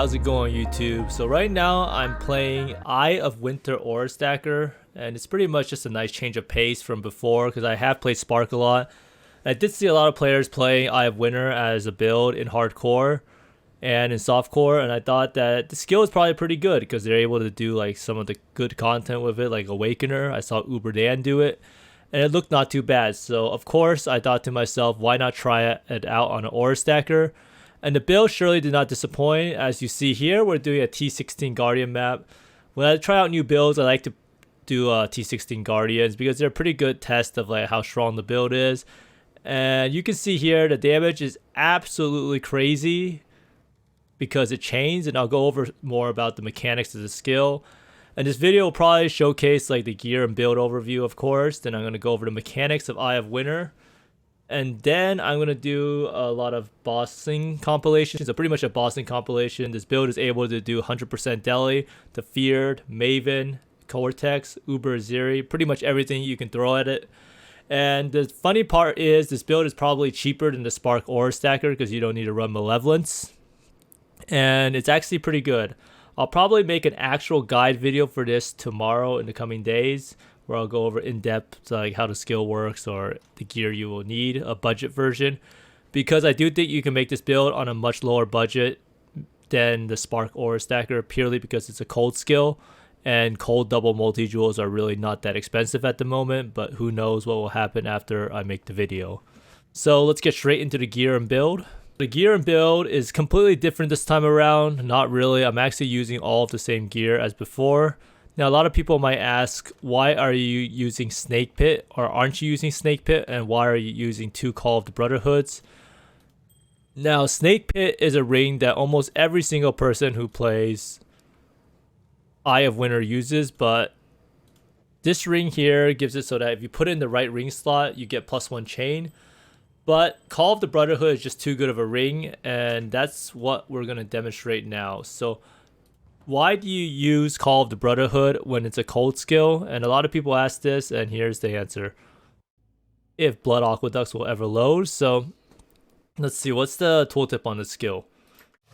how's it going YouTube? So right now I'm playing Eye of Winter Aura Stacker, and it's pretty much just a nice change of pace from before because I have played Spark a lot. I did see a lot of players playing Eye of Winter as a build in hardcore and in softcore, and I thought that the skill is probably pretty good because they're able to do like some of the good content with it, like Awakener. I saw Uber Dan do it, and it looked not too bad. So of course I thought to myself, why not try it out on an Aura Stacker? And the build surely did not disappoint. As you see here, we're doing a T16 Guardian map. When I try out new builds, I like to do T16 Guardians because they're a pretty good test of like how strong the build is. And you can see here the damage is absolutely crazy because it chains, and I'll go over more about the mechanics of the skill. And this video will probably showcase like the gear and build overview, of course. Then I'm going to go over the mechanics of Eye of Winter. And then I'm going to do a lot of bossing compilations. So pretty much a bossing compilation. This build is able to do 100% Deli, the Feared, Maven, Cortex, Uber Ziri, pretty much everything you can throw at it. And the funny part is this build is probably cheaper than the Spark Aura Stacker because you don't need to run Malevolence. And it's actually pretty good. I'll probably make an actual guide video for this tomorrow in the coming days, where I'll go over in depth like how the skill works or the gear you will need, a budget version, because I do think you can make this build on a much lower budget than the Spark Aura Stacker, purely because it's a cold skill, and cold double multi-jewels are really not that expensive at the moment, but who knows what will happen after I make the video. So let's get straight into the gear and build. The gear and build is completely different this time around. Not really. I'm actually using all of the same gear as before. Now, a lot of people might ask, why are you using Snake Pit, or aren't you using Snake Pit, and why are you using 2 Call of the Brotherhoods? Now, Snake Pit is a ring that almost every single person who plays Eye of Winter uses, but this ring here gives it so that if you put it in the right ring slot, you get +1 chain. But Call of the Brotherhood is just too good of a ring, and that's what we're going to demonstrate now. So why do you use Call of the Brotherhood when it's a cold skill? And a lot of people ask this, and here's the answer. If Blood Aqueducts will ever load. So let's see, what's the tooltip on this skill?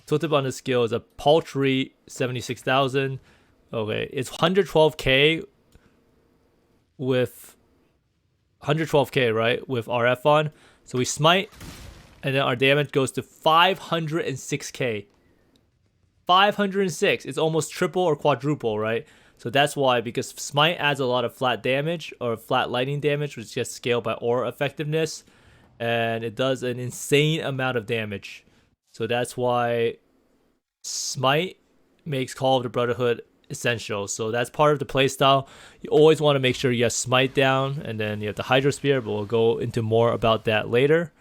Tooltip on this skill is a paltry 76,000. Okay, it's 112k with 112k, right? With RF on. So we smite, and then our damage goes to 506k. 506. It's almost triple or quadruple, right? So that's why, because smite adds a lot of flat damage or flat lightning damage, which gets scaled by aura effectiveness, and it does an insane amount of damage. So that's why smite makes Call of the Brotherhood essential. So that's part of the playstyle. You always want to make sure you have smite down, and then you have the Hydro Spear, but we'll go into more about that later,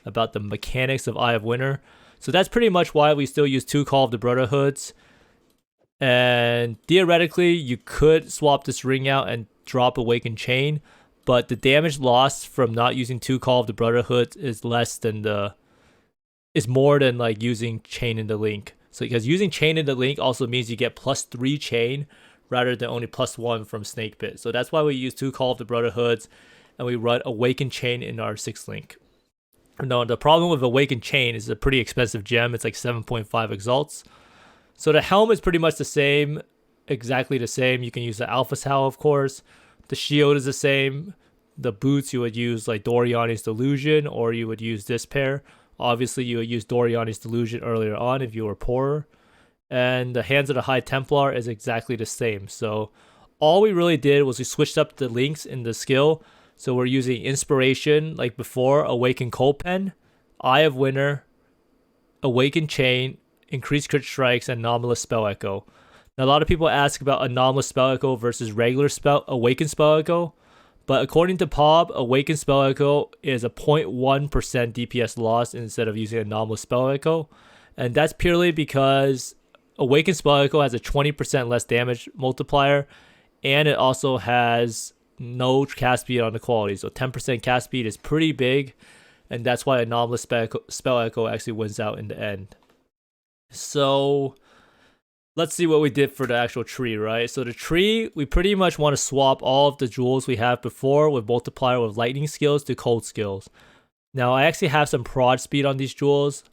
about the mechanics of Eye of Winter. So that's pretty much why we still use 2 Call of the Brotherhoods. And theoretically, you could swap this ring out and drop Awakened Chain, but the damage lost from not using 2 Call of the Brotherhoods is more than like using Chain in the Link. So because using Chain in the Link also means you get +3 chain rather than only +1 from Snake Pit. So that's why we use 2 Call of the Brotherhoods, and we run Awakened Chain in our 6th link. No, the problem with Awakened Chain is it's a pretty expensive gem. It's like 7.5 exalts. So the helm is pretty much the same, exactly the same. You can use the Alpha Sal, of course. The shield is the same. The boots, you would use like Doriani's Delusion, or you would use this pair. Obviously, you would use Doriani's Delusion earlier on if you were poorer. And the Hands of the High Templar is exactly the same. So all we really did was we switched up the links in the skill. So we're using Inspiration, like before, Awaken Cold Pen, Eye of Winter, Awaken Chain, Increased Crit Strikes, and Anomalous Spell Echo. Now, a lot of people ask about Anomalous Spell Echo versus regular Awaken Spell Echo. But according to POB, Awaken Spell Echo is a 0.1% DPS loss instead of using Anomalous Spell Echo. And that's purely because Awaken Spell Echo has a 20% less damage multiplier, and it also has no cast speed on the quality. So 10% cast speed is pretty big, and that's why Anomalous Spell Echo actually wins out in the end. So let's see what we did for the actual tree, right? So the tree, we pretty much want to swap all of the jewels we have before with multiplier with lightning skills to cold skills. Now I actually have some prod speed on these jewels.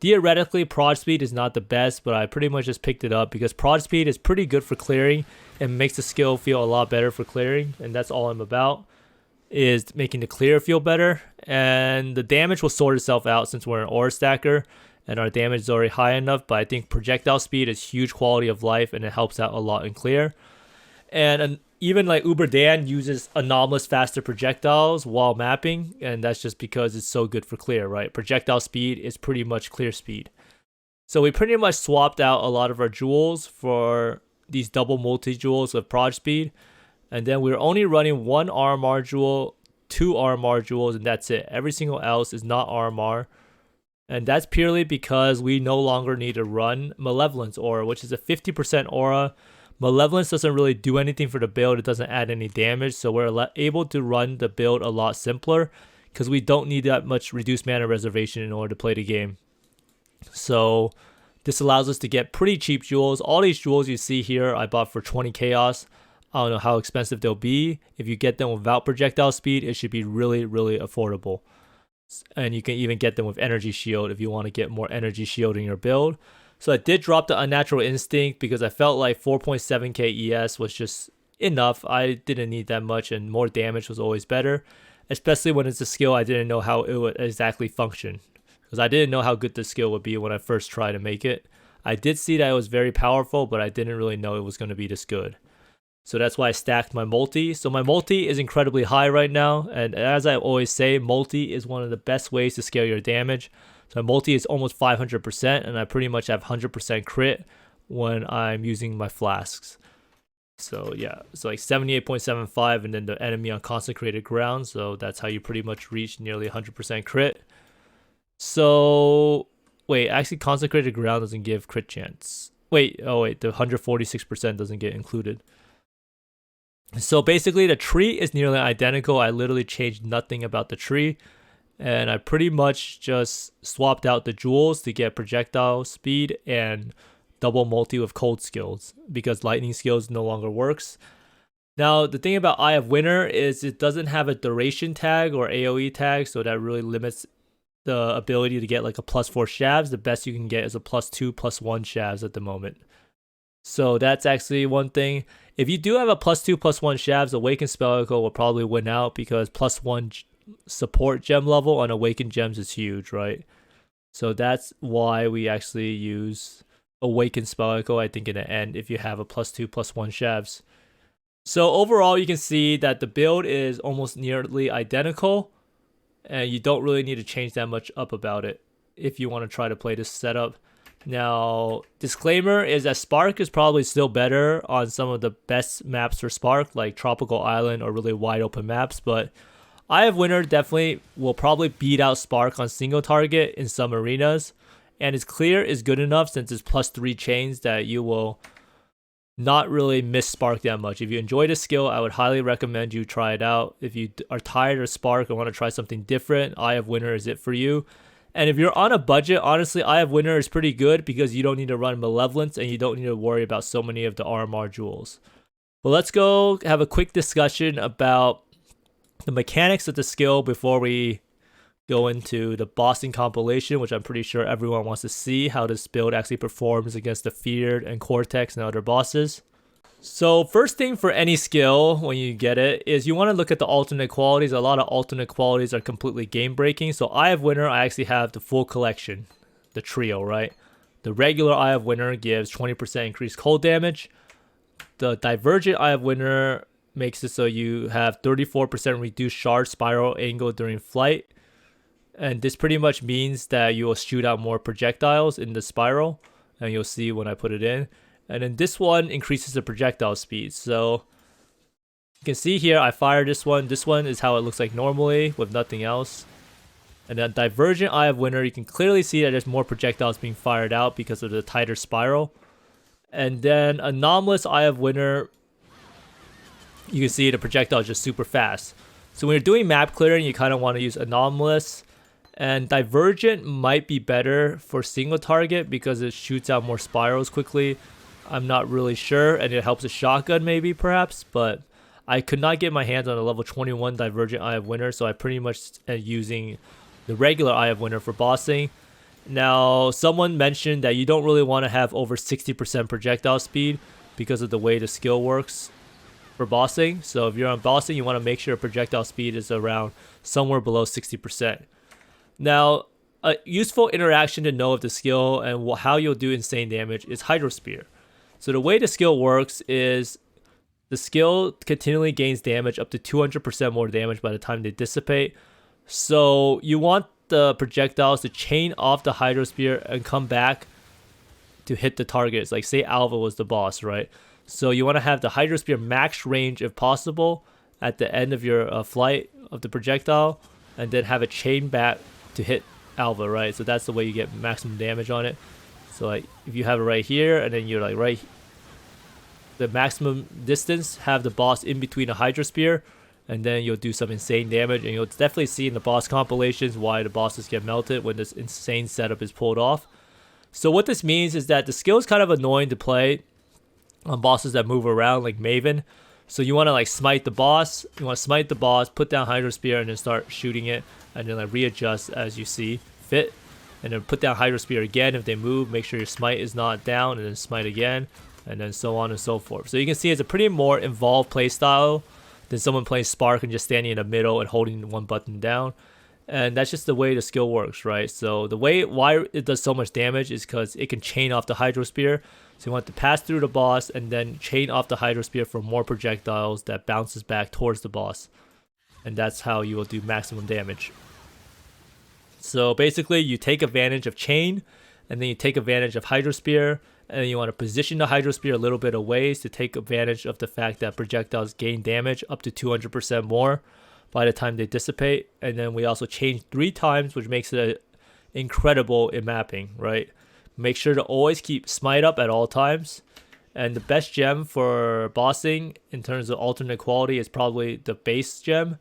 Theoretically, prod speed is not the best, but I pretty much just picked it up because prod speed is pretty good for clearing and makes the skill feel a lot better for clearing, and that's all I'm about, is making the clear feel better. And the damage will sort itself out since we're an aura stacker and our damage is already high enough, but I think projectile speed is huge quality of life and it helps out a lot in clear. And even like Uber Dan uses anomalous faster projectiles while mapping, and that's just because it's so good for clear, right? Projectile speed is pretty much clear speed. So we pretty much swapped out a lot of our jewels for these double multi-jewels of prod speed. And then we're only running one RMR jewel, two RMR jewels, and that's it. Every single else is not RMR. And that's purely because we no longer need to run Malevolence Aura, which is a 50% aura. Malevolence doesn't really do anything for the build. It doesn't add any damage. So we're able to run the build a lot simpler because we don't need that much reduced mana reservation in order to play the game. So this allows us to get pretty cheap jewels. All these jewels you see here I bought for 20 chaos. I don't know how expensive they'll be. If you get them without projectile speed, it should be really, really affordable. And you can even get them with energy shield if you want to get more energy shield in your build. So I did drop the Unnatural Instinct because I felt like 4.7k ES was just enough. I didn't need that much, and more damage was always better, especially when it's a skill I didn't know how it would exactly function, because I didn't know how good the skill would be when I first tried to make it. I did see that it was very powerful, but I didn't really know it was going to be this good. So that's why I stacked my multi. So my multi is incredibly high right now, and as I always say, multi is one of the best ways to scale your damage. So my multi is almost 500%, and I pretty much have 100% crit when I'm using my flasks. So yeah, it's like 78.75, and then the enemy on consecrated ground. So that's how you pretty much reach nearly 100% crit. So wait, actually consecrated ground doesn't give crit chance. Wait, the 146% doesn't get included. So basically the tree is nearly identical. I literally changed nothing about the tree. And I pretty much just swapped out the jewels to get projectile speed and double multi with cold skills because lightning skills no longer works. Now, the thing about Eye of Winter is it doesn't have a duration tag or AoE tag, so that really limits the ability to get like a +4 shabs. The best you can get is a +2, +1 shabs at the moment. So that's actually one thing. If you do have a +2, +1 shabs, Awakened Spell Echo will probably win out because +1 support gem level on Awakened gems is huge, right? So that's why we actually use Awakened Spell Echo, I think, in the end, if you have a +2, +1 shabs. So overall, you can see that the build is almost nearly identical, and you don't really need to change that much up about it if you want to try to play this setup. Now, disclaimer is that Spark is probably still better on some of the best maps for Spark, like Tropical Island or really wide open maps, but Eye of Winter definitely will probably beat out Spark on single target in some arenas, and its clear is good enough since it's +3 chains that you will not really miss Spark that much. If you enjoy the skill, I would highly recommend you try it out. If you are tired of Spark and want to try something different, Eye of Winter is it for you. And if you're on a budget, honestly, Eye of Winter is pretty good because you don't need to run Malevolence and you don't need to worry about so many of the RMR jewels. But let's go have a quick discussion about the mechanics of the skill before we go into the bossing compilation, which I'm pretty sure everyone wants to see how this build actually performs against the Feared and Cortex and other bosses. So first thing for any skill when you get it is you want to look at the alternate qualities. A lot of alternate qualities are completely game breaking. So Eye of Winter, I actually have the full collection, the trio, right? The regular Eye of Winter gives 20% increased cold damage. The Divergent Eye of Winter makes it so you have 34% reduced shard spiral angle during flight. And this pretty much means that you will shoot out more projectiles in the spiral. And you'll see when I put it in. And then this one increases the projectile speed. So you can see here I fired this one. This one is how it looks like normally with nothing else. And then Divergent Eye of Winter, you can clearly see that there's more projectiles being fired out because of the tighter spiral. And then Anomalous Eye of Winter, you can see the projectile is just super fast. So when you're doing map clearing, you kind of want to use Anomalous. And Divergent might be better for single target because it shoots out more spirals quickly. I'm not really sure, and it helps a shotgun maybe, perhaps, but I could not get my hands on a level 21 Divergent Eye of Winter, so I pretty much am using the regular Eye of Winter for bossing. Now, someone mentioned that you don't really want to have over 60% projectile speed because of the way the skill works for bossing. So if you're on bossing, you want to make sure projectile speed is around somewhere below 60%. Now, a useful interaction to know of the skill and how you'll do insane damage is Hydro Spear. So the way the skill works is the skill continually gains damage up to 200% more damage by the time they dissipate. So you want the projectiles to chain off the Hydro Spear and come back to hit the targets. Like say Alva was the boss, right? So you want to have the Hydro Spear max range if possible at the end of your flight of the projectile, and then have it chain back to hit Alva, right? So that's the way you get maximum damage on it. So like if you have it right here, and then you're like right the maximum distance, have the boss in between a Hydro Spear, and then you'll do some insane damage, and you'll definitely see in the boss compilations why the bosses get melted when this insane setup is pulled off. So what this means is that the skill is kind of annoying to play on bosses that move around like Maven. So you want to like smite the boss, put down Hydro Spear, and then start shooting it, and then like readjust as you see fit, and then put down Hydro Spear again if they move. Make sure your smite is not down, and then smite again, and then so on and so forth. So you can see it's a pretty more involved playstyle than someone playing Spark and just standing in the middle and holding one button down. And that's just the way the skill works, right? So the way why it does so much damage is because it can chain off the Hydro Spear. So you want to pass through the boss and then chain off the Hydro Spear for more projectiles that bounces back towards the boss. And that's how you will do maximum damage. So basically you take advantage of chain, and then you take advantage of Hydro Spear, and then you want to position the Hydro Spear a little bit away to take advantage of the fact that projectiles gain damage up to 200% more by the time they dissipate. And then we also change 3 times, which makes it incredible in mapping, right? Make sure to always keep smite up at all times. And the best gem for bossing in terms of alternate quality is probably the base gem.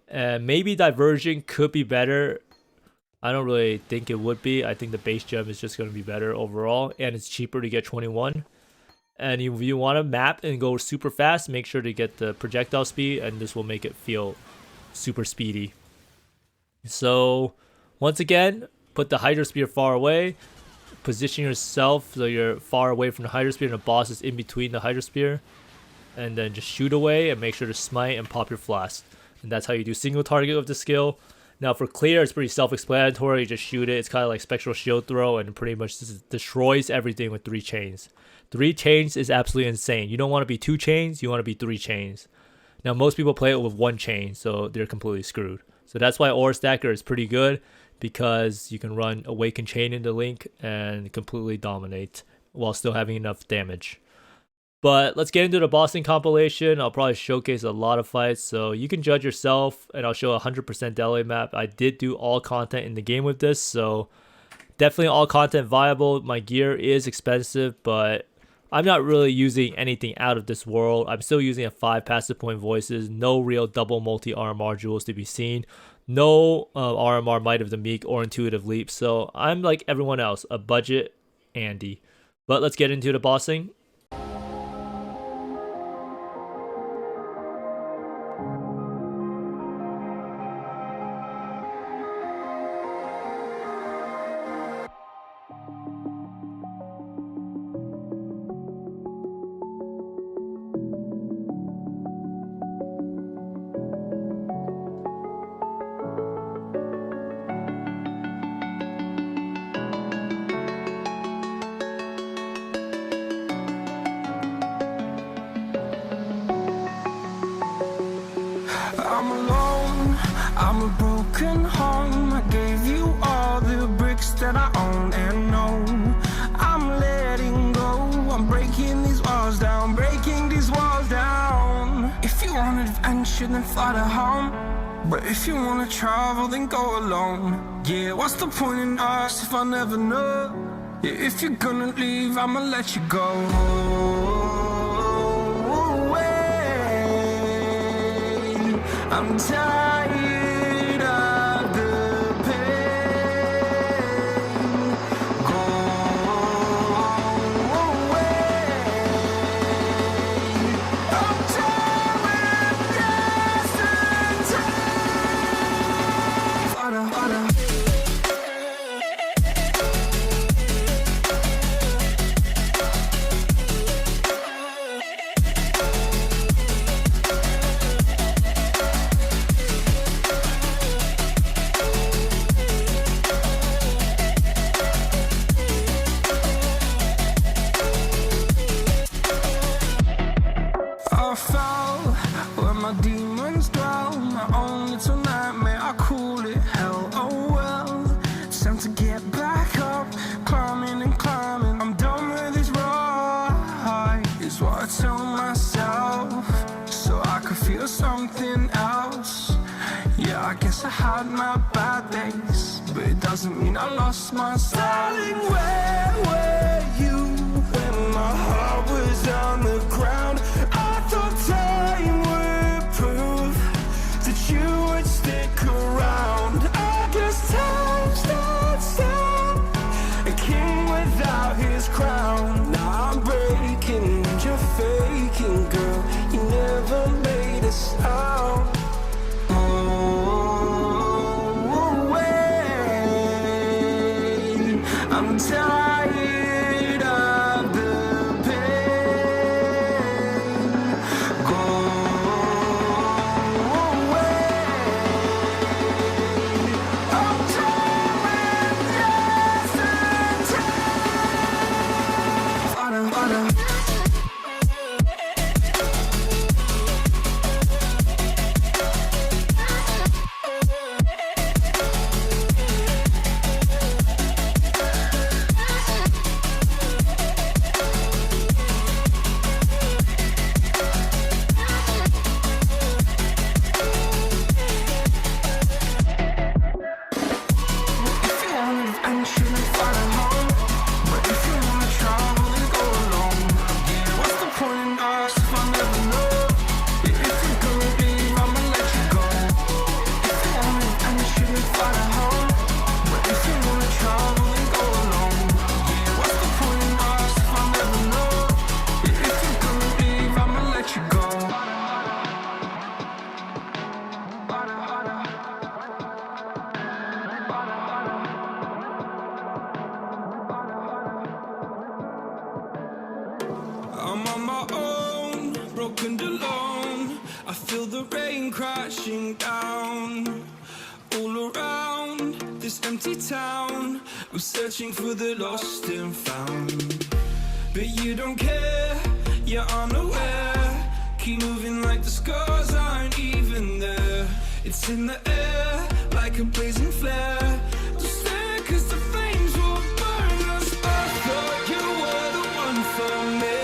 And maybe diversion could be better. I don't really think it would be. I think the base gem is just going to be better overall, and it's cheaper to get 21. And if you want to map and go super fast, make sure to get the projectile speed, and this will make it feel super speedy. So once again, put the Hydro Spear far away, position yourself so you're far away from the Hydro Spear and the boss is in between the Hydro Spear, and then just shoot away and make sure to smite and pop your flask. And that's how you do single target with the skill. Now for clear, it's pretty self-explanatory. You just shoot it. It's kind of like Spectral Shield Throw, and pretty much destroys everything with 3 chains. 3 chains is absolutely insane. You don't want to be 2 chains. You want to be 3 chains. Now most people play it with 1 chain, so they're completely screwed. So that's why Aura Stacker is pretty good, because you can run Awaken Chain into Link and completely dominate while still having enough damage. But let's get into the bossing compilation. I'll probably showcase a lot of fights, so you can judge yourself, and I'll show 100% Deli map. I did do all content in the game with this, so definitely all content viable. My gear is expensive, but I'm not really using anything out of this world. I'm still using a 5 passive point voices, no real double multi-RMR jewels to be seen, no RMR Might of the Meek or Intuitive Leap, so I'm like everyone else, a budget Andy. But let's get into the bossing. I'm alone, I'm a broken home. I gave you all the bricks that I own and know. I'm letting go, I'm breaking these walls down, breaking these walls down. If you want adventure, then fly to home. But if you wanna travel, then go alone. Yeah, what's the point in us if I never know? Yeah, if you're gonna leave, I'ma let you go. I'm tired of the pain. Go away. I'm tired of yesterday. skull, where my demons dwell. My own little nightmare, I call it hell. Oh well, it's time to get back up, climbing and climbing. I'm done with this ride, is what I tell myself, so I could feel something else. Yeah, I guess I had my bad days, but it doesn't mean I lost my style. Darling, where were you when my heart was on the ground? I thought time would prove that you would stick around. I guess time stands still, a king without his crown. Now I'm breaking and you're faking, girl. You never made a sound. I'm tired of the pain. Go away. I'm tired of yesterday. I'm on my own, broken alone. I feel the rain crashing down all around this empty town. I'm searching for the lost and found, but you don't care, you're unaware. Keep moving like the scars aren't even there. It's in the air like a blazing flare. Don't stare 'cause the flames will burn us. I thought you were the one for me,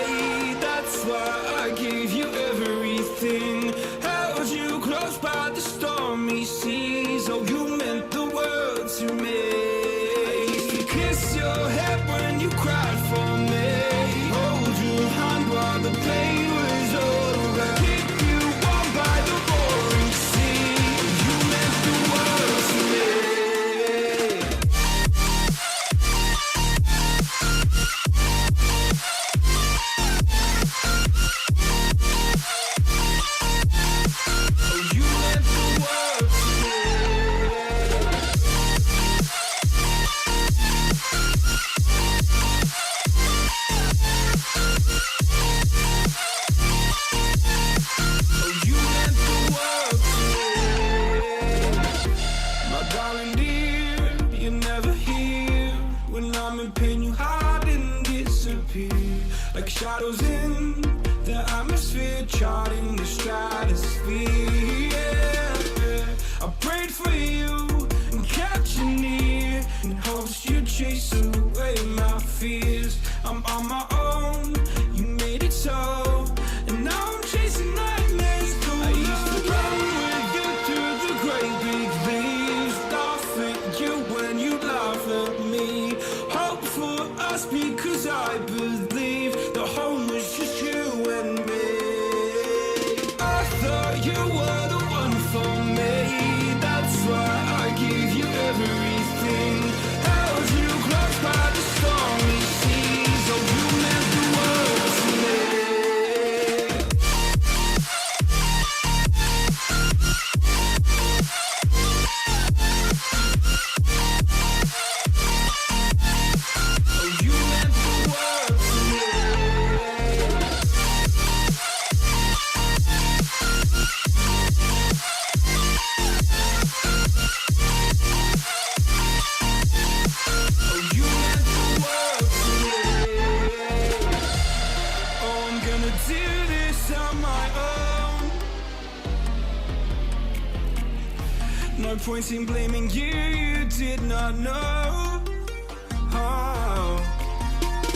that's why I gave you everything. Held you close by the stormy seas. Oh, you meant the world to me. I used to kiss your head when you cried for me, hold your hand while the pain was over, keep you warm by the roaring sea. You meant the world to me. Like shadows in the atmosphere, charting the stratosphere. Yeah. I prayed for you and kept you near, in hopes you'd chase away my fears. I'm on my own, you made it so, and now I'm chasing nightmares through. I used to run with you through the great big leaves, laugh at you when you laugh at me. Hope for us because I believe the home was just you and me. I thought you were the one for me, that's why I gave you everything. Held you close by the stormy seas. Oh, you meant the world to me. No point in blaming you, you did not know. Oh,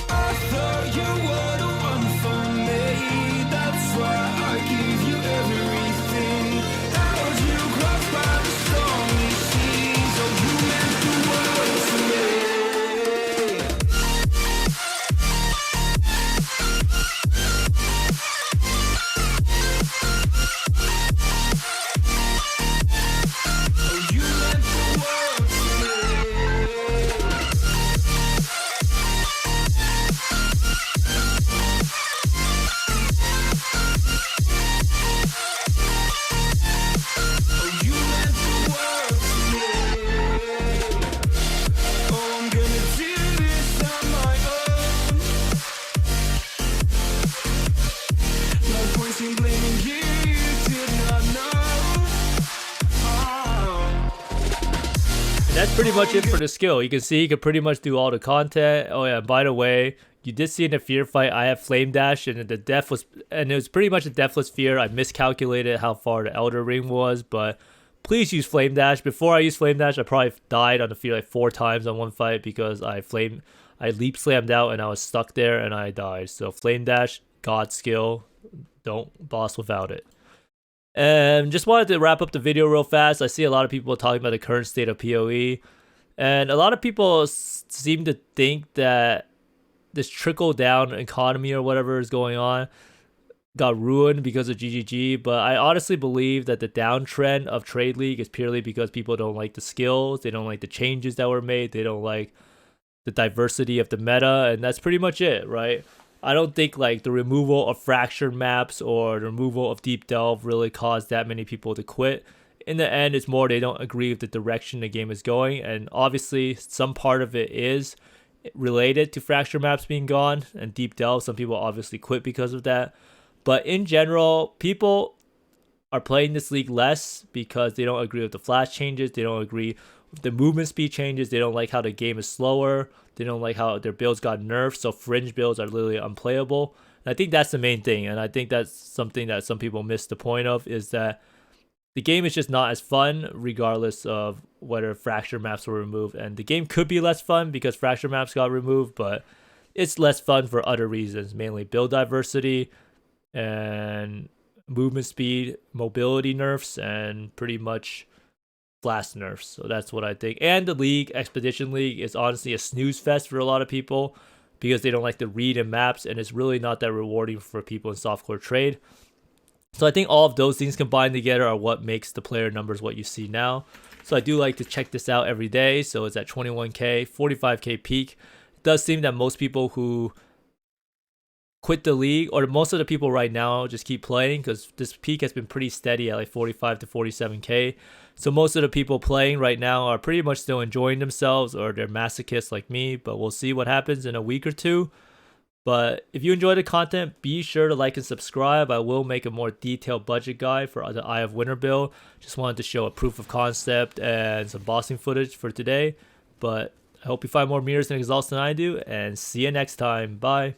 I thought you were the one for me. That's why I give you everything. Held you close by the stormy seas. Oh, you meant the world to me. Oh, you meant the world to me. Oh, you meant the world to me. Oh, I'm gonna do this on my own. No point in blaming you, you did not know. Oh. And that's pretty much it for the skill. You can see you can pretty much do all the content. Oh yeah, by the way, you did see in the fear fight I have flame dash, and the death was, and it was pretty much a deathless fear. I miscalculated how far the elder ring was, but please use flame dash. Before I used flame dash, I probably died on the fear like 4 times on one fight because I leap slammed out and I was stuck there and I died. So flame dash, god skill, don't boss without it. And just wanted to wrap up the video real fast. I see a lot of people talking about the current state of PoE, and a lot of people seem to think that this trickle down economy or whatever is going on got ruined because of GGG, but I honestly believe that the downtrend of Trade League is purely because people don't like the skills, they don't like the changes that were made, they don't like the diversity of the meta, and that's pretty much it, right? I don't think like the removal of fractured maps or the removal of deep delve really caused that many people to quit. In the end, it's more they don't agree with the direction the game is going, and obviously some part of it is related to fracture maps being gone and deep delve. Some people obviously quit because of that, but in general, people are playing this league less because they don't agree with the flash changes, they don't agree with the movement speed changes, they don't like how the game is slower, they don't like how their builds got nerfed, so fringe builds are literally unplayable. And I think that's the main thing, and I think that's something that some people miss the point of, is that the game is just not as fun regardless of whether fracture maps were removed. And the game could be less fun because fracture maps got removed, but it's less fun for other reasons, mainly build diversity and movement speed, mobility nerfs, and pretty much flash nerfs. So that's what I think. And the league, Expedition League, is honestly a snooze fest for a lot of people because they don't like to read in maps, and it's really not that rewarding for people in softcore trade. So I think all of those things combined together are what makes the player numbers what you see now. So I do like to check this out every day. So it's at 21k, 45k peak. It does seem that most people who quit the league, or most of the people right now, just keep playing because this peak has been pretty steady at like 45 to 47k. So most of the people playing right now are pretty much still enjoying themselves, or they're masochists like me, but we'll see what happens in a week or two. But if you enjoy the content, be sure to like and subscribe. I will make a more detailed budget guide for the Eye of Winter build. Just wanted to show a proof of concept and some bossing footage for today. But I hope you find more mirrors and exalts than I do, and see you next time. Bye.